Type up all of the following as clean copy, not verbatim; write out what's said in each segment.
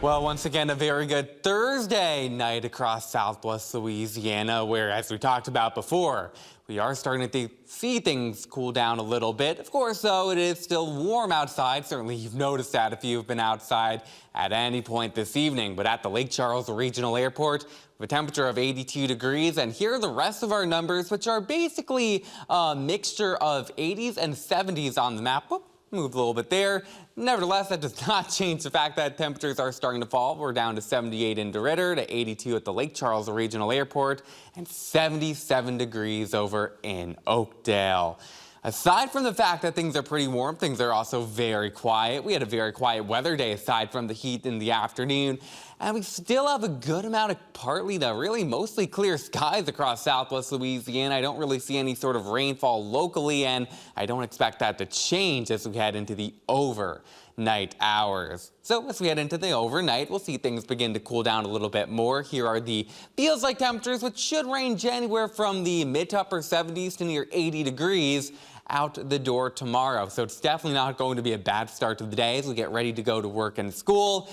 Well, once again, a very good Thursday night across Southwest Louisiana, where, as we talked about before, we are starting to see things cool down a little bit. Of course, though, it is still warm outside. Certainly, you've noticed that if you've been outside at any point this evening. But at the Lake Charles Regional Airport, with a temperature of 82 degrees, and here are the rest of our numbers, which are basically a mixture of 80s and 70s on the map. Whoop. Moved a little bit there. Nevertheless, that does not change the fact that temperatures are starting to fall. We're down to 78 in DeRidder, to 82 at the Lake Charles Regional Airport, and 77 degrees over in Oakdale. Aside from the fact that things are pretty warm, things are also very quiet. We had a very quiet weather day aside from the heat in the afternoon. And we still have a good amount of partly to really mostly clear skies across Southwest Louisiana. I don't really see any sort of rainfall locally, and I don't expect that to change as we head into the overnight hours. So as we head into the overnight, we'll see things begin to cool down a little bit more. Here are the feels like temperatures, which should range anywhere from the mid to upper 70s to near 80 degrees out the door tomorrow. So it's definitely not going to be a bad start to the day as we get ready to go to work and school.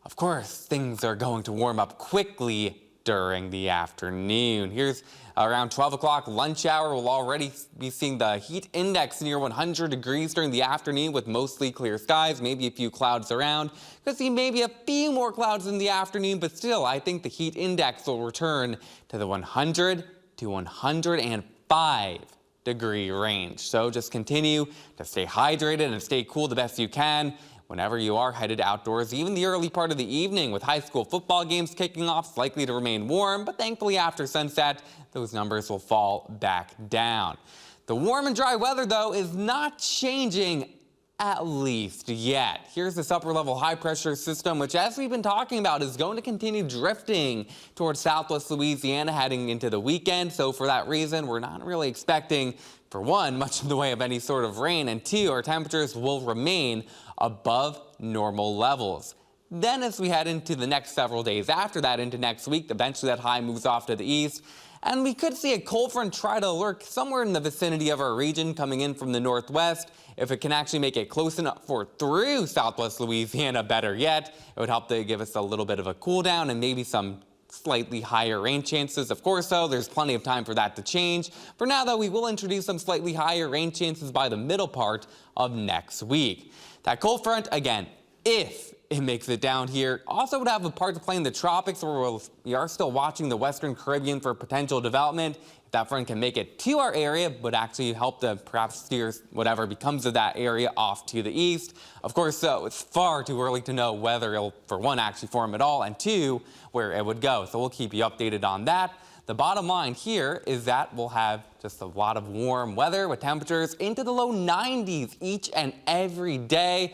Of course, things are going to warm up quickly during the afternoon. Here's around 12 o'clock lunch hour. We'll already be seeing the heat index near 100 degrees during the afternoon with mostly clear skies, maybe a few clouds around. Could see maybe a few more clouds in the afternoon, but still, I think the heat index will return to the 100 to 105 degree range. So just continue to stay hydrated and stay cool the best you can whenever you are headed outdoors. Even the early part of the evening with high school football games kicking off, it's likely to remain warm, but thankfully after sunset, those numbers will fall back down. The warm and dry weather, though, is not changing, at least yet. Here's this upper level high pressure system, which, as we've been talking about, is going to continue drifting towards Southwest Louisiana heading into the weekend. So for that reason, we're not really expecting, for one, much in the way of any sort of rain, and two, our temperatures will remain above normal levels. Then as we head into the next several days after that, into next week, eventually that high moves off to the east, and we could see a cold front try to lurk somewhere in the vicinity of our region coming in from the northwest. If it can actually make it close enough for through Southwest Louisiana, better yet, it would help to give us a little bit of a cool down and maybe some slightly higher rain chances. Of course, though, there's plenty of time for that to change. For now, though, we will introduce some slightly higher rain chances by the middle part of next week. That cold front, again, if it makes it down here, also would have a part to play in the tropics, where we are still watching the Western Caribbean for potential development. If that front can make it to our area, would actually help to perhaps steer whatever becomes of that area off to the east. Of course, though, it's far too early to know whether it'll, for one, actually form at all, and two, where it would go. So we'll keep you updated on that. The bottom line here is that we'll have just a lot of warm weather with temperatures into the low 90s each and every day.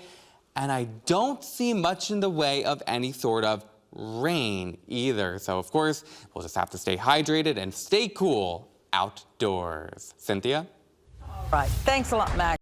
And I don't see much in the way of any sort of rain either. So, of course, we'll just have to stay hydrated and stay cool outdoors. Cynthia? All right. Thanks a lot, Max.